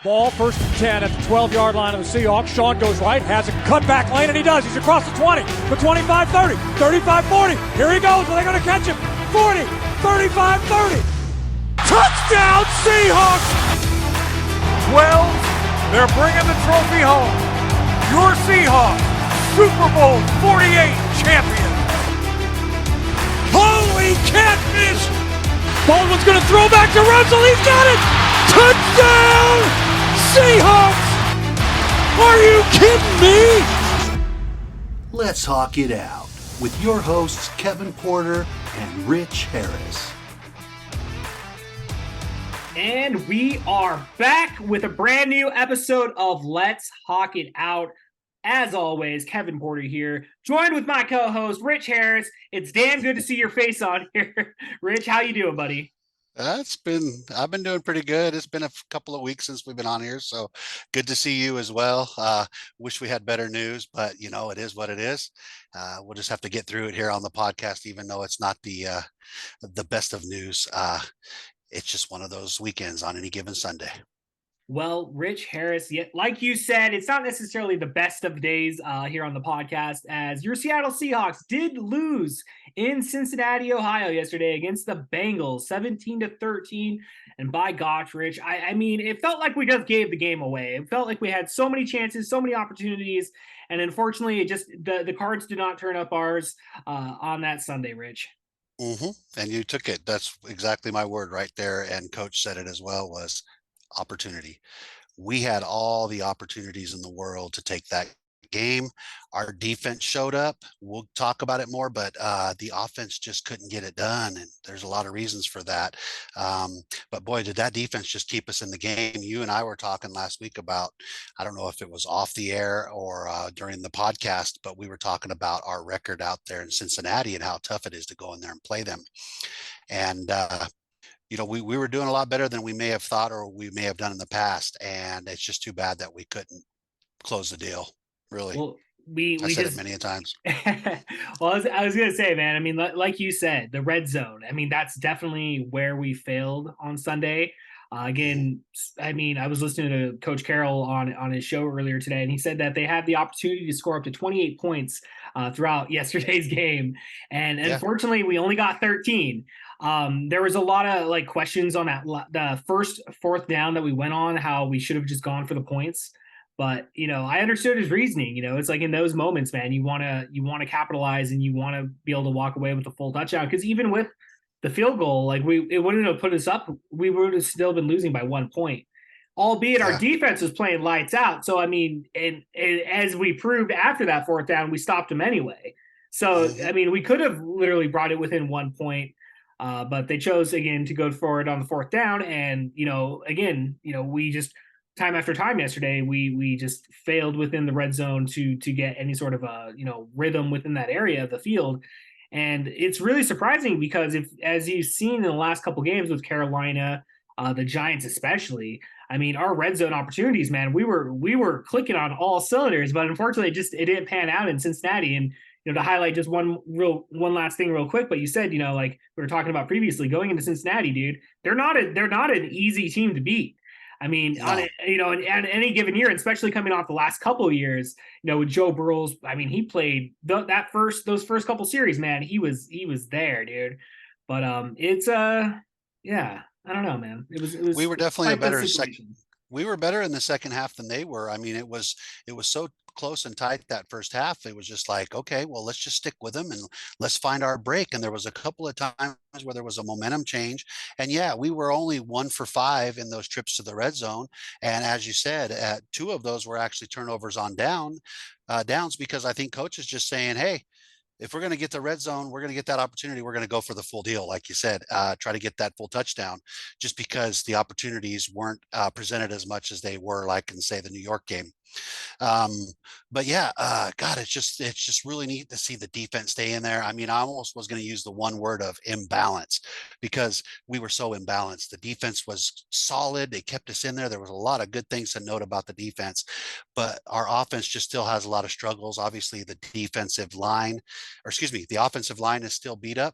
Ball first and 10 at the 12-yard line of the Seahawks. Sean goes right, has a cutback lane, and he does. He's across the 20, the 25, 30, 35, 40. Here he goes. Are they going to catch him? 40, 35, 30. Touchdown, Seahawks! 12, they're bringing the trophy home. Your Seahawks, Super Bowl 48 champions. Holy catfish! Baldwin's going to throw back to Russell. He's got it! Touchdown! Seahawks! Are you kidding me? Let's Hawk It Out with your hosts Kevin Porter and Rich Harris. And we are back with a brand new episode of Let's Hawk It Out. As always, Kevin Porter here, joined with my co-host Rich Harris. It's damn good to see your face on here. Rich, how you doing, buddy? I've been doing pretty good. It's been a couple of weeks since we've been on here, so good to see you as well. Wish we had better news, but it is what it is. We'll just have to get through it here on the podcast, even though it's not the best of news. It's just one of those weekends on any given Sunday. Well, Rich Harris, like you said, it's not necessarily the best of days here on the podcast, as your Seattle Seahawks did lose in Cincinnati, Ohio yesterday against the Bengals, 17-13. And by gosh, Rich, I mean, it felt like we just gave the game away. It felt like we had so many chances, so many opportunities. And unfortunately, it just the cards did not turn up ours on that Sunday, Rich. Mm-hmm. And you took it. That's exactly my word right there. And Coach said it as well, was opportunity. We had all the opportunities in the world to take that game. Our defense showed up. We'll talk about it more, but the offense just couldn't get it done. And there's a lot of reasons for that. But boy, did that defense just keep us in the game. You and I were talking last week about, I don't know if it was off the air or during the podcast, but we were talking about our record out there in Cincinnati and how tough it is to go in there and play them. And we were doing a lot better than we may have thought or we may have done in the past. And it's just too bad that we couldn't close the deal, really. Well, I said it many times. Well, I was going to say, man, I mean, like you said, the red zone, I mean, that's definitely where we failed on Sunday. Again, I mean, I was listening to Coach Carroll on his show earlier today, and he said that they had the opportunity to score up to 28 points throughout yesterday's game. And unfortunately, we only got 13. There was a lot of questions on the fourth down that we went on, how we should have just gone for the points. But, I understood his reasoning. It's like in those moments, man, you want to capitalize and you want to be able to walk away with a full touchdown. Because even with the field goal, it wouldn't have put us up. We would have still been losing by 1 point, albeit our defense was playing lights out. So, I mean, and as we proved after that fourth down, we stopped them anyway. So, I mean, we could have literally brought it within 1 point. But they chose, again, to go forward on the fourth down. And, we just time after time yesterday, we just failed within the red zone to get any sort of rhythm within that area of the field. And it's really surprising because as you've seen in the last couple games with Carolina, the Giants especially, I mean, our red zone opportunities, man, we were clicking on all cylinders, but unfortunately it didn't pan out in Cincinnati. And to highlight just one last thing real quick, but you said, like we were talking about previously, going into Cincinnati, dude, they're not an easy team to beat. I mean, on any given year, especially coming off the last couple of years, with Joe Burrows, I mean, he played those first couple series, man, he was there, dude. But it's I don't know, man. It was we were definitely a better second. We were better in the second half than they were. I mean, it was so close and tight that first half. It was just like, okay, well, let's just stick with them and let's find our break. And there was a couple of times where there was a momentum change. And we were only 1 for 5 in those trips to the red zone. And as you said, 2 of those were actually turnovers on downs, because I think coach is just saying, hey, if we're going to get the red zone, we're going to get that opportunity. We're going to go for the full deal. Like you said, try to get that full touchdown, just because the opportunities weren't presented as much as they were like in, say, the New York game. But God, it's just really neat to see the defense stay in there. I mean, I almost was going to use the one word of imbalance, because we were so imbalanced. The defense was solid. They kept us in there. There was a lot of good things to note about the defense, but our offense just still has a lot of struggles. Obviously the offensive line is still beat up.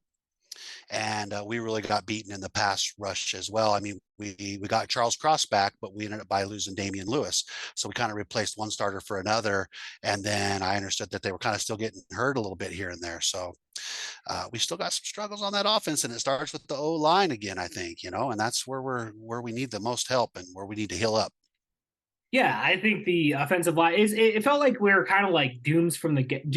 and we really got beaten in the pass rush as well. I mean, we got Charles Cross back, but we ended up by losing Damian Lewis. So we kind of replaced one starter for another. And then I understood that they were kind of still getting hurt a little bit here and there. So we still got some struggles on that offense, and it starts with the O line again, I think, and that's where we need the most help and where we need to heal up. Yeah, I think the offensive line is. It felt like we were kind of like doomed from the get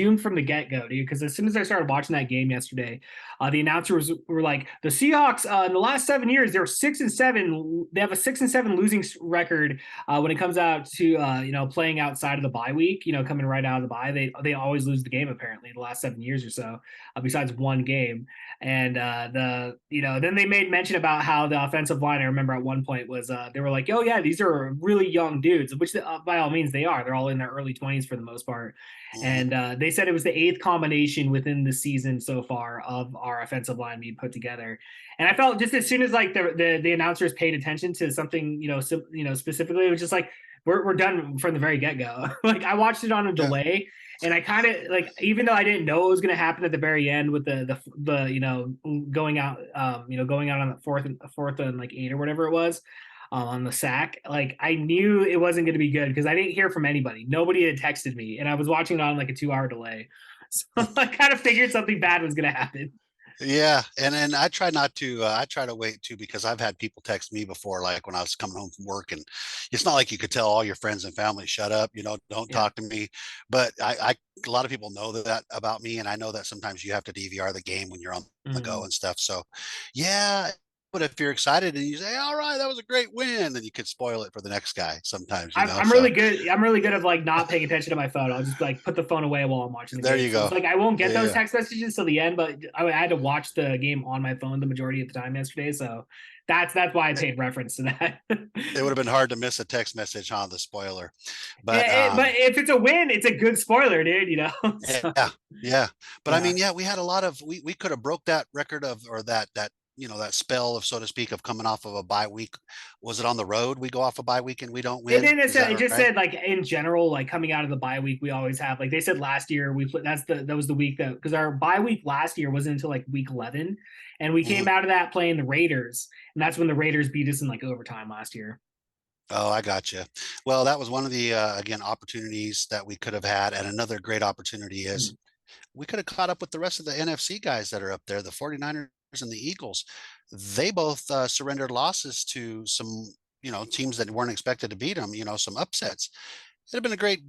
go, dude. Because as soon as I started watching that game yesterday, the announcers were like, the Seahawks in the last 7 years they're 6-7. They have a 6-7 losing record when it comes out to playing outside of the bye week. Coming right out of the bye, they always lose the game apparently the last 7 years or so, besides one game. And then they made mention about how the offensive line. I remember at one point was they were like, oh yeah, these are really young dudes, which by all means they are. They're all in their early 20s for the most part. And they said it was the eighth combination within the season so far of our offensive line being put together. And I felt just as soon as like the announcers paid attention to something, specifically, it was just like we're done from the very get go. Like I watched it on a delay. And I kind of like, even though I didn't know it was going to happen at the very end with the going out, going out on the fourth and like 8 or whatever it was, on the sack. Like I knew it wasn't going to be good because I didn't hear from anybody. Nobody had texted me, and I was watching it on like a 2-hour delay. So I kind of figured something bad was going to happen. Yeah, and I try not to. I try to wait too, because I've had people text me before, like when I was coming home from work, and it's not like you could tell all your friends and family, shut up, don't talk to me. But a lot of people know that about me, and I know that sometimes you have to DVR the game when you're on the go and stuff. So, yeah. But if you're excited and you say, "All right, that was a great win," then you could spoil it for the next guy sometimes. I'm really good. I'm really good at like not paying attention to my phone. I'll just like put the phone away while I'm watching the There game. you So go. it's like I won't get those text messages till the end, but I had to watch the game on my phone the majority of the time yesterday. So that's why I paid reference to that. It would have been hard to miss a text message on the spoiler, but but if it's a win, it's a good spoiler, dude. So, yeah. But I mean, yeah, we had a lot of we could have broke that record of, or that that spell of, so to speak, of coming off of a bye week. Was it on the road? We go off a bye week and we don't win. It didn't necessarily. It just said like in general, like coming out of the bye week, we always have like they said last year. That was the week that, because our bye week last year wasn't until like week 11, and we came out of that playing the Raiders, and that's when the Raiders beat us in like overtime last year. Oh, I got you. Well, that was one of the again opportunities that we could have had, and another great opportunity is we could have caught up with the rest of the NFC guys that are up there, the 49ers and the Eagles. They both surrendered losses to some, teams that weren't expected to beat them, some upsets. It'd have been a great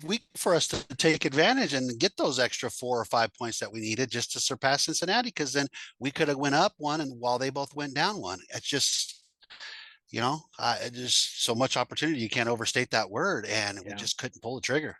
week for us to take advantage and get those extra 4 or 5 points that we needed just to surpass Cincinnati, because then we could have went up one and while they both went down one. It's just, there's so much opportunity. You can't overstate that word, and we just couldn't pull the trigger.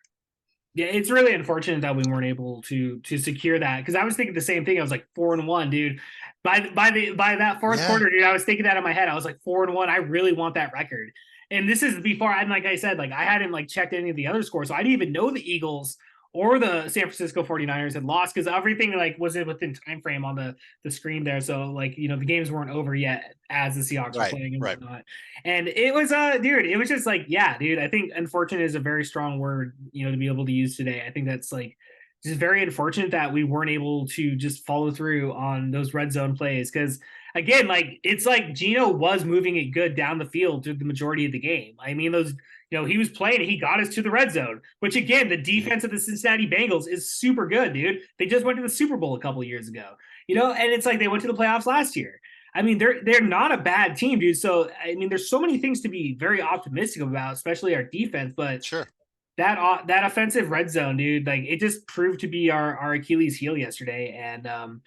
Yeah, it's really unfortunate that we weren't able to secure that, because I was thinking the same thing. I was like 4-1, dude. By that fourth quarter, dude, I was thinking that in my head. I was like 4-1. I really want that record. And this is before, and like I said, like I hadn't like checked any of the other scores, so I didn't even know the Eagles or the San Francisco 49ers had lost, because everything like wasn't within time frame on the screen there. So like, the games weren't over yet as the Seahawks were playing and whatnot. And it was dude, it was just like, yeah, dude, I think unfortunate is a very strong word, to be able to use today. I think that's like just very unfortunate that we weren't able to just follow through on those red zone plays. Because again, like it's like Gino was moving it good down the field through the majority of the game. I mean, those, he was playing, he got us to the red zone, which again, the defense of the Cincinnati Bengals is super good, dude. They just went to the Super Bowl a couple of years ago, and it's like they went to the playoffs last year. I mean, they're not a bad team, dude. So, I mean, there's so many things to be very optimistic about, especially our defense, but sure. That offensive red zone, dude, like it just proved to be our Achilles heel yesterday. And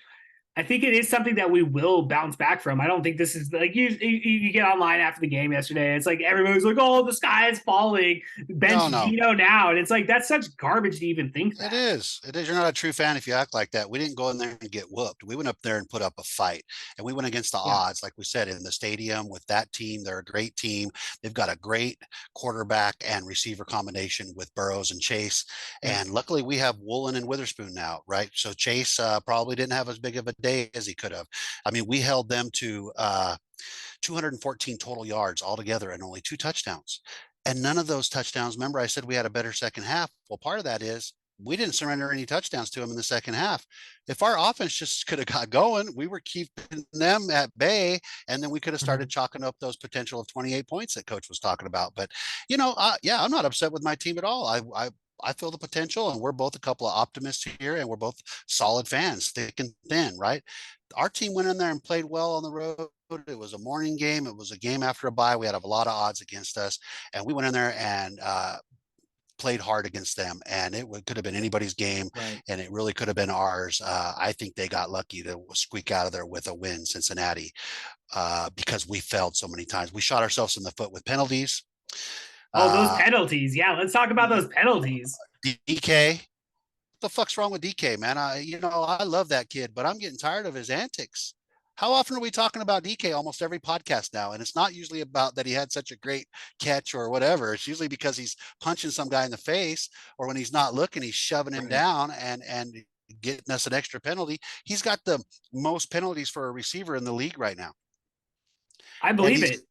I think it is something that we will bounce back from. I don't think this is like you get online after the game yesterday. It's like everybody's like, "Oh, the sky is falling." Bench Gino now, and it's like that's such garbage to even think that. It is. You're not a true fan if you act like that. We didn't go in there and get whooped. We went up there and put up a fight, and we went against the odds, like we said, in the stadium with that team. They're a great team. They've got a great quarterback and receiver combination with Burrows and Chase, and luckily we have Woolen and Witherspoon now, right? So Chase probably didn't have as big of a day as he could have. I mean, we held them to 214 total yards altogether and only 2 touchdowns. And none of those touchdowns, remember I said we had a better second half. Well, part of that is we didn't surrender any touchdowns to them in the second half. If our offense just could have got going, we were keeping them at bay, and then we could have started chalking up those potential of 28 points that coach was talking about. But, yeah, I'm not upset with my team at all. I feel the potential, and we're both a couple of optimists here, and we're both solid fans, thick and thin, right? Our team went in there and played well on the road. It was a morning game. It was a game after a bye. We had a lot of odds against us, and we went in there and played hard against them, and it could have been anybody's game, and it really could have been ours. I think they got lucky to squeak out of there with a win, Cincinnati, because we failed so many times. We shot ourselves in the foot with penalties. Those penalties. Yeah, let's talk about those penalties. DK, what the fuck's wrong with DK, man? I love that kid, but I'm getting tired of his antics. How often are we talking about DK? Almost every podcast now, and it's not usually about that he had such a great catch or whatever. It's usually because he's punching some guy in the face, or when he's not looking, he's shoving him down and getting us an extra penalty. He's got the most penalties for a receiver in the league right now. I believe it.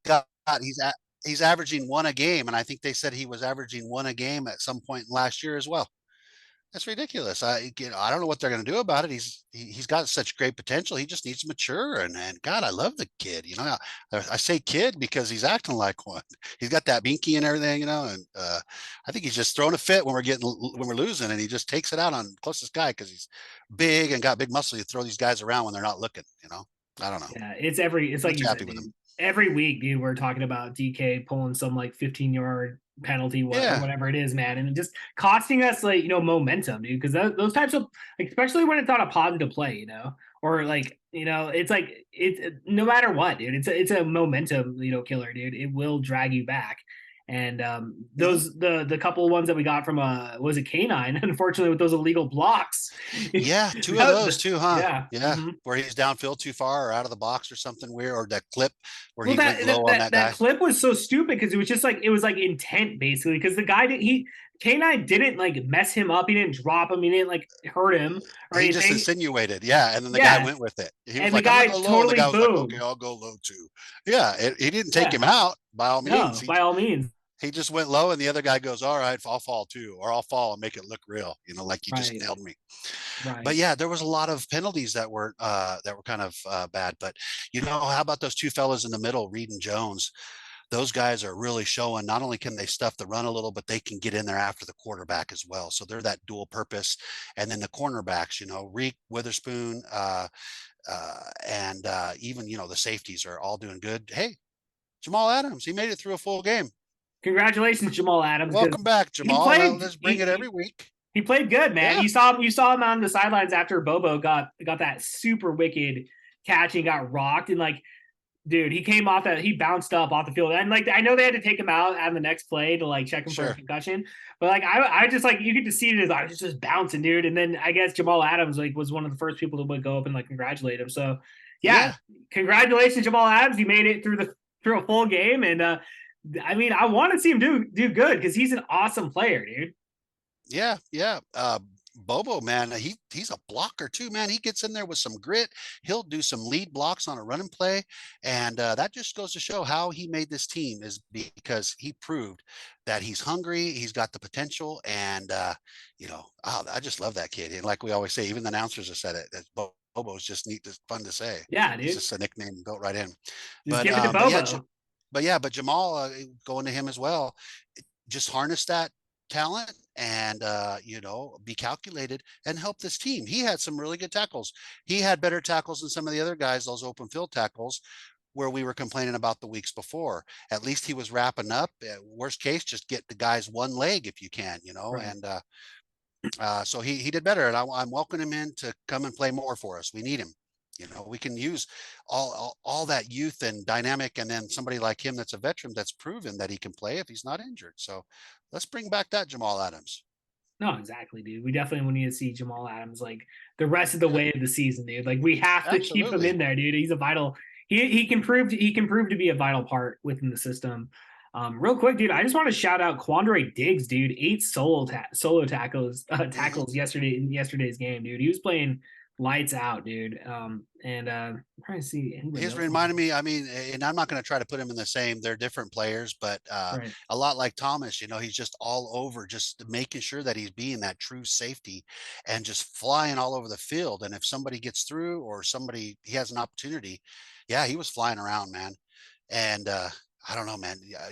He's averaging one a game, and I think they said he was averaging one a game at some point last year as well. That's ridiculous. I don't know what they're going to do about it. He's got such great potential. He just needs to mature. And God, I love the kid. I say kid because he's acting like one. He's got that binky and everything. And I think he's just throwing a fit when we're losing, and he just takes it out on closest guy because he's big and got big muscle. You throw these guys around when they're not looking. I don't know. Yeah, it's like you said, every week, dude, we're talking about DK pulling some like 15-yard penalty, whatever it is, man, and just costing us like momentum, dude, because those types of, like, especially when it's on a positive play, or like it's like it's no matter what, dude, it's a momentum killer, dude. It will drag you back. And those the couple of ones that we got from was it K9, unfortunately, with those illegal blocks. Yeah, two of those too, huh? Yeah. Mm-hmm. Where he's downfield too far or out of the box or something weird, or that clip where he went low on that guy. That clip was so stupid because it was like intent, basically, because the guy K9 didn't like mess him up. He didn't drop him. He didn't like hurt him or he anything. Just insinuated. Yeah. And then the guy went with it. He was like, the guy I'm gonna go totally low. And the guy was boomed. like, okay, I'll go low too. Yeah. He didn't take him out by all means. No, by all means. He just went low, and the other guy goes, all right, I'll fall too, or I'll fall and make it look real, like you just nailed me. Right. But yeah, there was a lot of penalties that were kind of bad. But how about those two fellas in the middle, Reed and Jones? Those guys are really showing not only can they stuff the run a little, but they can get in there after the quarterback as well. So they're that dual purpose. And then the cornerbacks, Reek, Witherspoon, and even, the safeties are all doing good. Hey, Jamal Adams, he made it through a full game. Congratulations, Jamal Adams. Welcome back, Jamal. Let's bring it every week. He played good, man. Yeah. You saw him on the sidelines after Bobo got that super wicked catch and got rocked, and like, dude, he came off he bounced up off the field, and like, I know they had to take him out on the next play to like check him for a concussion, but like I just like, you get to see it as I was just bouncing, dude. And then I guess Jamal Adams like was one of the first people to go up and like congratulate him. So yeah. Congratulations, Jamal Adams. He made it through a full game, and I mean, I want to see him do good because he's an awesome player, dude. Yeah. Bobo, man, he's a blocker too, man. He gets in there with some grit. He'll do some lead blocks on a running play, and that just goes to show how he made this team, is because he proved that he's hungry, he's got the potential, and I just love that kid. And like we always say, even the announcers have said it, that Bobo's just neat, fun to say. Yeah, dude. It's just a nickname built right in. Just give it to Bobo. But Jamal, going to him as well, just harness that talent and, be calculated and help this team. He had some really good tackles. He had better tackles than some of the other guys, those open field tackles where we were complaining about the weeks before. At least he was wrapping up. Worst case, just get the guys one leg if you can, Right. And so he did better. And I'm welcoming him in to come and play more for us. We need him. We can use all that youth and dynamic, and then somebody like him that's a veteran that's proven that he can play if he's not injured. So let's bring back that Jamal Adams. No, exactly, dude. We definitely need to see Jamal Adams like the rest of the way of the season, dude. Like, we have to keep him in there, dude. He's a vital. He can prove to be a vital part within the system. Real quick, dude, I just want to shout out Quandre Diggs, dude. 8 solo tackles yesterday in yesterday's game, dude. He was playing lights out, dude. And I'm trying to see anybody He's else. reminded me, I mean, and I'm not going to try to put him in the same, they're different players, but Right. a lot like Thomas, he's just all over, just making sure that he's being that true safety and just flying all over the field. And if somebody gets through or he has an opportunity, yeah, he was flying around, man. And I don't know, man. Yeah,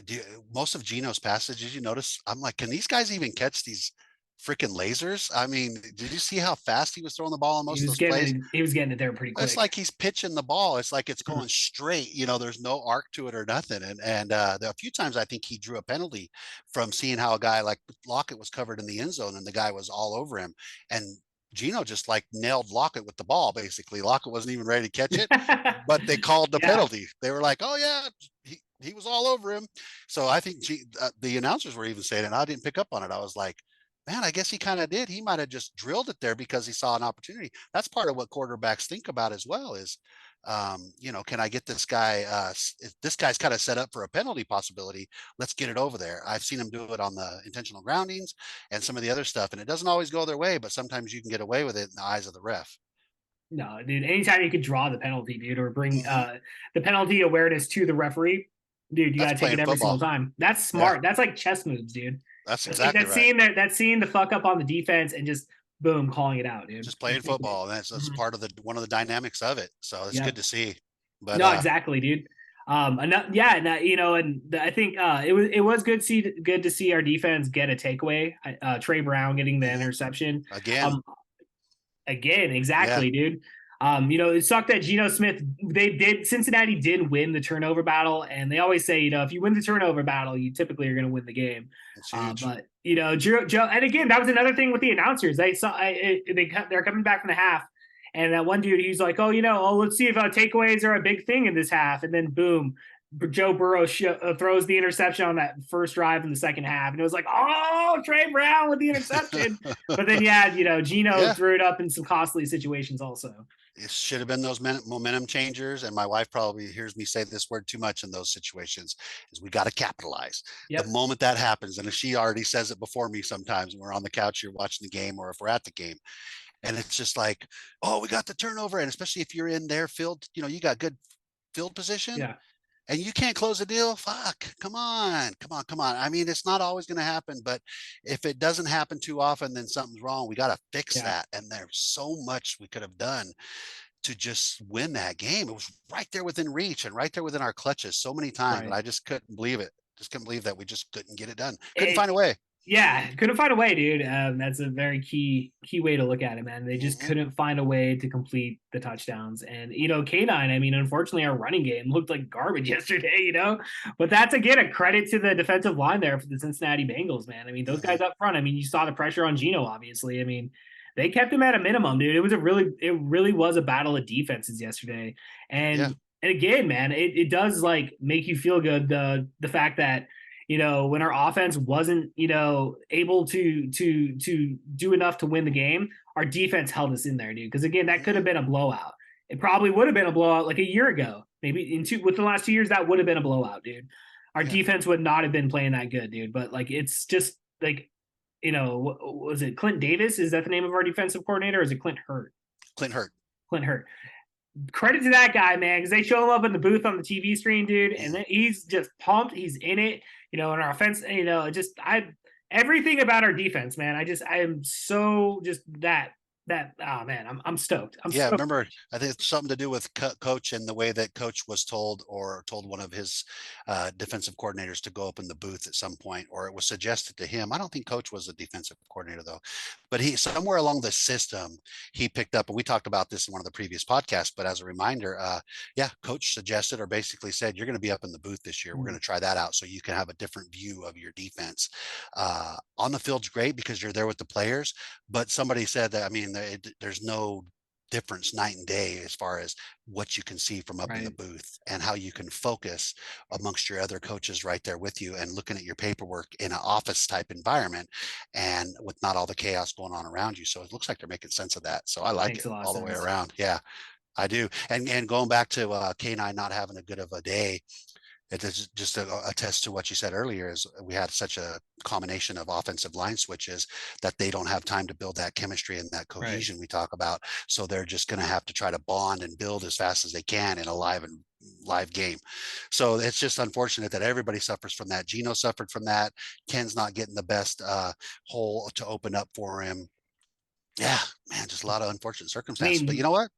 most of Geno's passes, did you notice? I'm like, can these guys even catch these freaking lasers? I mean, did you see how fast he was throwing the ball on most of those plays? He was getting it there pretty It's quick. like he's pitching the ball. It's like it's going straight. There's no arc to it or nothing. And a few times I think he drew a penalty from seeing how a guy like Lockett was covered in the end zone and the guy was all over him. And Geno just like nailed Lockett with the ball. Basically, Lockett wasn't even ready to catch it, but they called the penalty. They were like, "Oh yeah, he was all over him." So I think the announcers were even saying it. And I didn't pick up on it. I was like, man, I guess he kind of did. He might have just drilled it there because he saw an opportunity. That's part of what quarterbacks think about as well is, can I get this guy? This guy's kind of set up for a penalty possibility. Let's get it over there. I've seen him do it on the intentional groundings and some of the other stuff, and it doesn't always go their way, but sometimes you can get away with it in the eyes of the ref. No, dude, anytime you could draw the penalty, dude, or bring the penalty awareness to the referee, dude, you got to take it every single time. That's smart. Yeah. That's like chess moves, dude. That's exactly right. That's seeing the fuck up on the defense and just boom, calling it out, dude. Just playing football. And that's part of one of the dynamics of it. So it's good to see. But no, exactly, dude. And I think it was good to see our defense get a takeaway. Trey Brown getting the interception again, exactly, dude. It sucked that Geno Smith, Cincinnati did win the turnover battle, and they always say, if you win the turnover battle, you typically are going to win the game. But Joe, and again, that was another thing with the announcers. They're coming back from the half, and that one dude, he's like, let's see if takeaways are a big thing in this half, and then boom, Joe Burrow throws the interception on that first drive in the second half, and it was like, oh, Trey Brown with the interception. But then, Geno threw it up in some costly situations also. It should have been those momentum changers, and my wife probably hears me say this word too much in those situations, is we got to capitalize. Yep. The moment that happens, and if she already says it before me sometimes when we're on the couch, you're watching the game, or if we're at the game, and it's just like, oh, we got the turnover, and especially if you're in their field, you got good field position. Yeah. And you can't close a deal. Fuck, come on. I mean, it's not always going to happen, but if it doesn't happen too often, then something's wrong. We got to fix that. And there's so much we could have done to just win that game. It was right there within reach and right there within our clutches so many times, but I just couldn't believe it. Just couldn't believe that we just couldn't get it done. Couldn't find a way. Yeah, couldn't find a way, dude. That's a very key way to look at it, man. They just couldn't find a way to complete the touchdowns. And, K9, I mean, unfortunately, our running game looked like garbage yesterday, But that's, again, a credit to the defensive line there for the Cincinnati Bengals, man. I mean, those guys up front, I mean, you saw the pressure on Geno, obviously. I mean, they kept him at a minimum, dude. It really was a battle of defenses yesterday. And again, man, it does, like, make you feel good, the fact that, when our offense wasn't, able to do enough to win the game, our defense held us in there, dude. Because again, that could have been a blowout. It probably would have been a blowout like a year ago. Maybe with the last 2 years, that would have been a blowout, dude. Our defense would not have been playing that good, dude. But like, it's just like, was it Clint Davis? Is that the name of our defensive coordinator? Or is it Clint Hurt? Clint Hurt. Credit to that guy, man, because they show him up in the booth on the TV screen, dude, and he's just pumped. He's in it, and our offense, everything about our defense, man. I am so just that oh man, I'm stoked. Stoked. Remember, I think it's something to do with coach and the way that coach was told one of his defensive coordinators to go up in the booth at some point, or it was suggested to him. I don't think coach was a defensive coordinator though, but he somewhere along the system he picked up, and we talked about this in one of the previous podcasts, but as a reminder, coach suggested or basically said, you're going to be up in the booth this year. We're going to try that out so you can have a different view of your defense. On the field's great because you're there with the players, but somebody said that, I mean, there's no difference night and day as far as what you can see from up in the booth and how you can focus amongst your other coaches right there with you and looking at your paperwork in an office type environment and with not all the chaos going on around you. So it looks like they're making sense of that. So I like it all the way around. Yeah, I do. And going back to K9 not having a good of a day, It is just a attest to what you said earlier, is we had such a combination of offensive line switches that they don't have time to build that chemistry and that Right. cohesion we talk about. So they're just going to have to try to bond and build as fast as they can in a live game. So it's just unfortunate that everybody suffers from that. Gino suffered from that. Ken's not getting the best hole to open up for him. Yeah, man, just a lot of unfortunate I circumstances. But you mean, know what?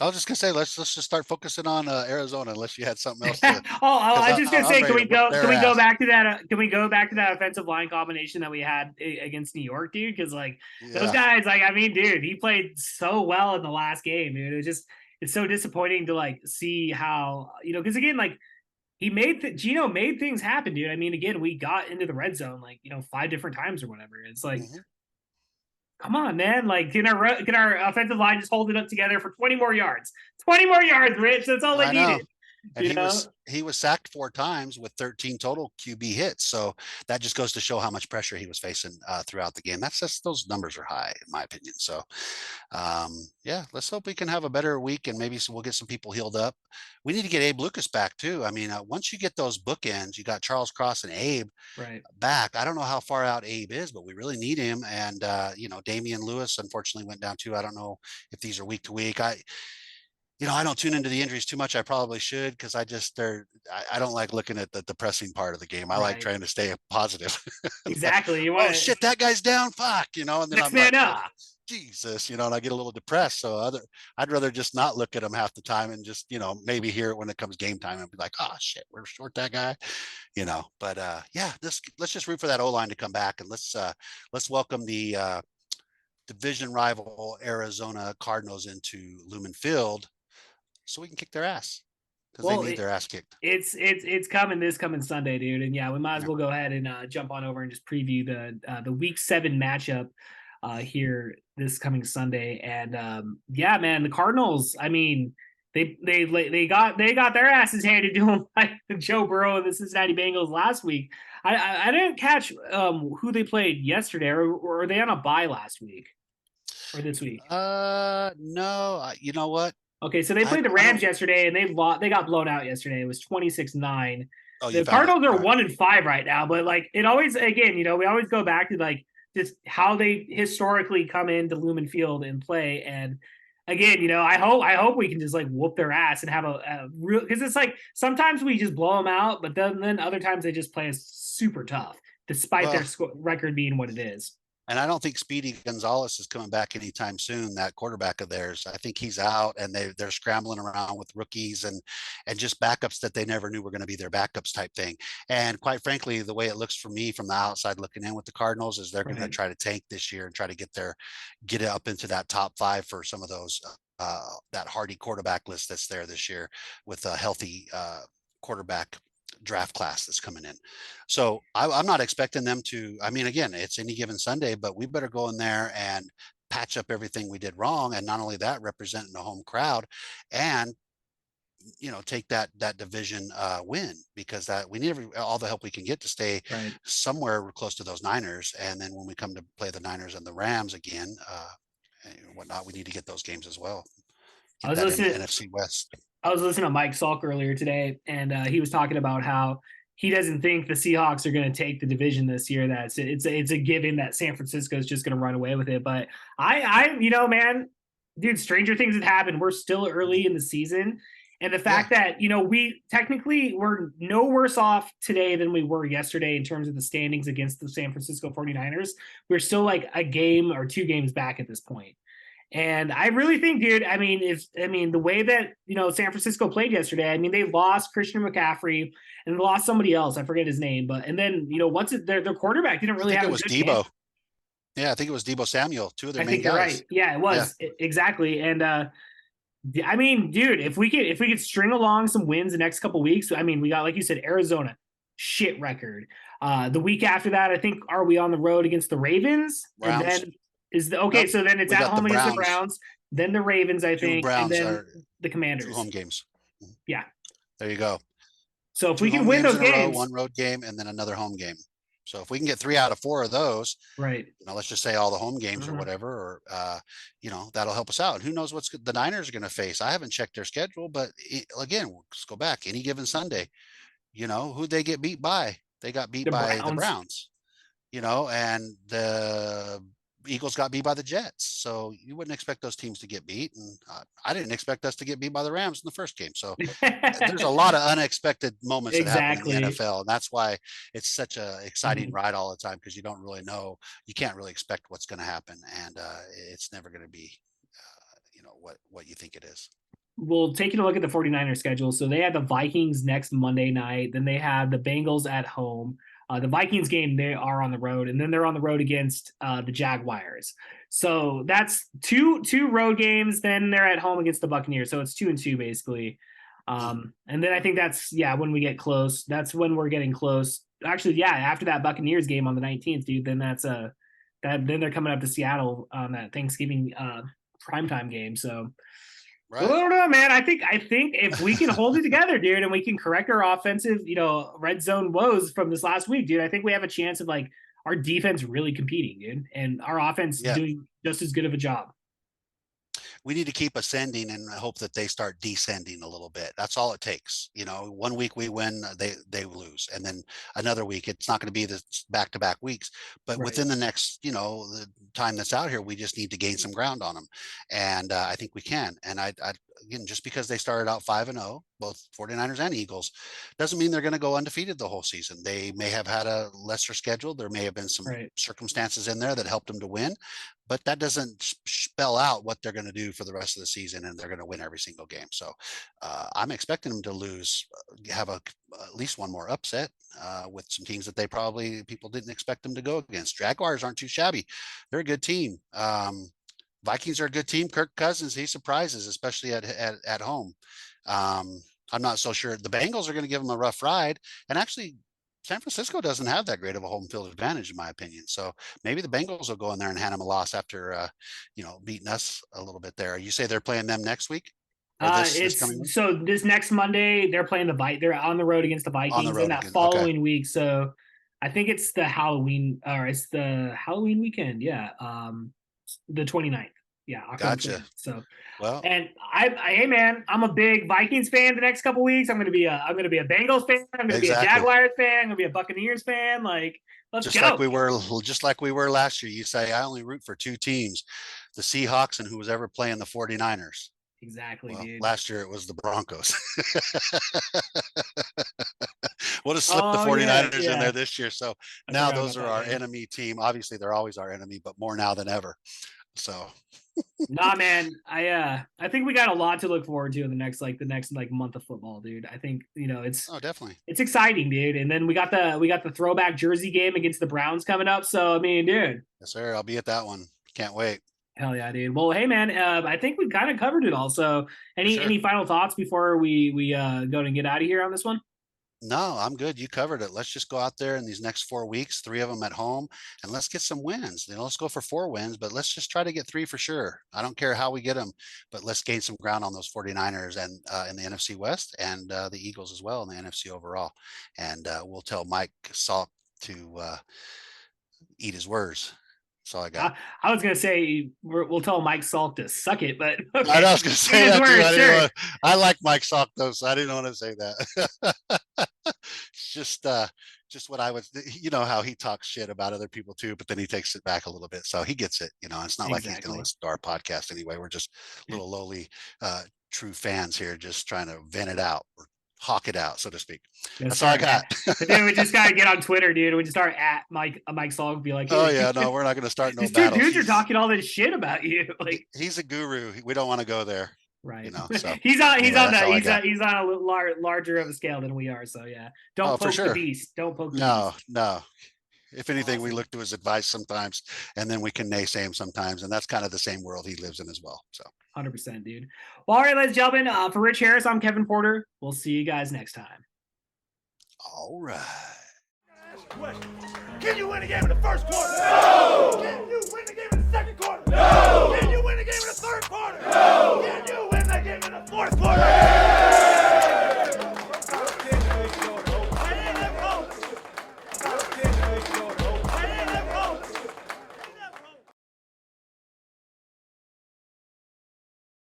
I was just gonna say, let's just start focusing on Arizona, unless you had something else to, because I was just gonna I'm say, ready to whip can their we go ass. back to that? Can we go back to that offensive line combination that we had against New York, dude? Because like those Yeah. guys, like I mean, dude, he played so well in the last game, dude. It's so disappointing to like see how because again, like Gino made things happen, dude. I mean, again, we got into the red zone like 5 different times or whatever. It's like, Mhm. come on, man! Like, can our offensive line just hold it up together for 20 more yards? 20 more yards, Rich. That's all they I know. needed. And You know, he was sacked 4 times with 13 total QB hits. So that just goes to show how much pressure he was facing throughout the game. That's just, those numbers are high in my opinion. So yeah, let's hope we can have a better week, and maybe we'll get some people healed up. We need to get Abe Lucas back too. I mean, once you get those bookends, you got Charles Cross and Abe right? back. I don't know how far out Abe is, but we really need him. And Damian Lewis unfortunately went down too. I don't know if these are week to week. I don't tune into the injuries too much. I probably should, because I don't like looking at the depressing part of the game. I like Right. trying to stay positive. Like, Exactly. You oh want shit, that guy's down. Fuck, and then next I'm man like, oh, up. Jesus, and I get a little depressed. So I'd rather just not look at them half the time, and just, maybe hear it when it comes game time and be like, oh shit, we're short that guy. But yeah, let's just root for that O-line to come back, and let's welcome the division rival Arizona Cardinals into Lumen Field so we can kick their ass, because they Well, need their ass kicked. it's coming this coming Sunday, dude. And yeah, we might as Yeah. well go ahead and jump on over and just preview the week 7 matchup here this coming Sunday. And yeah, man, the Cardinals. I mean, they got their asses handed to them by Joe Burrow and the Cincinnati Bengals last week. I didn't catch who they played yesterday, or are they on a bye last week or this week? No, you know what? Okay, so they I played the I Rams don't. yesterday, and they got blown out yesterday. It was 26-9. Oh, you The found it. Cardinals All are right. 1-5 right now, but like it always, again, we always go back to like just how they historically come into Lumen Field and play. And again, I hope we can just like whoop their ass and have a real, because it's like sometimes we just blow them out, but then other times they just play us super tough despite their Well, record being what it is. and I don't think Speedy Gonzalez is coming back anytime soon. That quarterback of theirs, I think he's out, and they're scrambling around with rookies and just backups that they never knew were going to be their backups type thing. And quite frankly, the way it looks for me from the outside looking in with the Cardinals is they're going to Right. try to tank this year and try to get it up into that top 5 for some of those that hardy quarterback list that's there this year, with a healthy quarterback draft class that's coming in. So I'm not expecting them to. I mean, again, it's any given Sunday, but we better go in there and patch up everything we did wrong, and not only that, representing the home crowd, and take that division win, because that we need all the help we can get to stay Right. somewhere close to those Niners. And then when we come to play the Niners and the Rams again, and whatnot, we need to get those games as well. I Get was that in the listening. NFC West. I was listening to Mike Salk earlier today, and he was talking about how he doesn't think the Seahawks are going to take the division this year. That it's a given that San Francisco is just going to run away with it. But man, dude, stranger things have happened. We're still early in the season, and the Yeah. fact that we technically we're no worse off today than we were yesterday in terms of the standings against the San Francisco 49ers. We're still like a game or 2 games back at this point. And I really think, dude, the way that, San Francisco played yesterday, I mean, they lost Christian McCaffrey and they lost somebody else. I forget his name. But, and then, their quarterback didn't I really think have it a was good game. Debo. Yeah, I think it was Debo Samuel, two of their I main think you're guys. right. Yeah, it Yeah. was exactly. And, I mean, dude, if we could string along some wins the next couple weeks, I mean, we got, like you said, Arizona, shit record. The week after that, I think, are we on the road against the Ravens? And Browns. then Nope. so then it's We at got the home against the Browns. Browns, then the Ravens, I Two think, and Browns then are the 2 Commanders. home games. Yeah. There you go. So if 2 we can home win games those in a row, games, 1 road game, and then another home game. So if we can get 3 out of 4 of those, Right. let's just say all the home games or whatever, or that'll help us out. And who knows what the Niners are going to face? I haven't checked their schedule, but again, let's go back any given Sunday. Who'd they get beat by? They got beat by the Browns. And the Eagles got beat by the Jets. So you wouldn't expect those teams to get beat. And I didn't expect us to get beat by the Rams in the first game. So there's a lot of unexpected moments that happen in the NFL. And that's why it's such an exciting ride all the time, because you don't really know, you can't really expect what's going to happen. And it's never going to be, what you think it is. Well, taking a look at the 49ers schedule. So they have the Vikings next Monday night. Then they have the Bengals at home. The Vikings game, they are on the road, and then they're on the road against the Jaguars. So that's two road games. Then they're at home against the Buccaneers. So it's 2-2 basically. And then I think that's, when we get close, that's when we're getting close. Actually, after that Buccaneers game on the 19th, dude, then then they're coming up to Seattle on that Thanksgiving primetime game. So right. I don't know, man. I think if we can hold it together, dude, and we can correct our offensive, red zone woes from this last week, dude, I think we have a chance of our defense really competing, dude, and our offense doing just as good of a job. We need to keep ascending and hope that they start descending a little bit. That's all it takes. 1 week we win, they lose. And then another week, it's not going to be the back-to-back weeks, but within the next, the time that's out here, we just need to gain some ground on them. And I think we can. And again, just because they started out 5-0, both 49ers and Eagles, doesn't mean they're going to go undefeated the whole season. They may have had a lesser schedule. There may have been some circumstances in there that helped them to win, but that doesn't spell out what they're going to do for the rest of the season, and they're going to win every single game. So I'm expecting them to lose, have at least one more upset with some teams that people didn't expect them to go against. Jaguars aren't too shabby. They're a good team. Vikings are a good team. Kirk Cousins, he surprises, especially at home. I'm not so sure. The Bengals are going to give them a rough ride. And actually, San Francisco doesn't have that great of a home field advantage, in my opinion. So maybe the Bengals will go in there and hand them a loss after, beating us a little bit there. You say they're playing them next week? So this next Monday, they're playing they're on the road against the Vikings, and that following week. So I think it's the Halloween weekend. Yeah. The 29th. Yeah. Gotcha. So, and hey man, I'm a big Vikings fan the next couple weeks. I'm going to be a Bengals fan. I'm going to be a Jaguars fan. I'm going to be a Buccaneers fan. Let's just go. Just like we were last year. You say, I only root for 2 teams, the Seahawks and who was ever playing the 49ers. Exactly, dude. Last year it was the Broncos. We'll just slip the 49ers in there this year. So now those are our enemy team. Obviously, they're always our enemy, but more now than ever. So nah, man. I think we got a lot to look forward to in the next month of football, dude. I think it's definitely, it's exciting, dude. And then we got the throwback jersey game against the Browns coming up. So I mean, dude. Yes, sir. I'll be at that one. Can't wait. Hell yeah, dude. Well, hey man, I think we kind of covered it all. So any final thoughts before we go and get out of here on this one? No, I'm good. You covered it. Let's just go out there in these next 4 weeks, 3 of them at home, and let's get some wins. Let's go for 4 wins, but let's just try to get 3 for sure. I don't care how we get them, but let's gain some ground on those 49ers and in the NFC West, and the Eagles as well in the NFC overall. And we'll tell Mike Salk to eat his words. That's all I got. I was gonna say we'll tell Mike Salk to suck it, but okay. I was gonna say that too. I like Mike Salk though, so I didn't want to say that. It's just what I would, how he talks shit about other people too, but then he takes it back a little bit, so he gets it. It's not like he's gonna listen to our podcast anyway. We're just little lowly true fans here, just trying to vent it out or hawk it out, so to speak. That's all I got. But then we just gotta get on Twitter, dude. We just start at Mike Salk and be like, hey, oh yeah, no, we're not gonna start no these battles. Two dudes are talking all this shit about you. He's a guru. We don't want to go there. Right. So he's on a larger of a scale than we are. So yeah. Don't poke the beast. Don't poke the beast. No. If anything, we look to his advice sometimes, and then we can naysay him sometimes, and that's kind of the same world he lives in as well. So 100%, dude. Well, all right, ladies and gentlemen, for Rich Harris, I'm Kevin Porter. We'll see you guys next time. All right. Can you win a game in the first quarter? No! Can you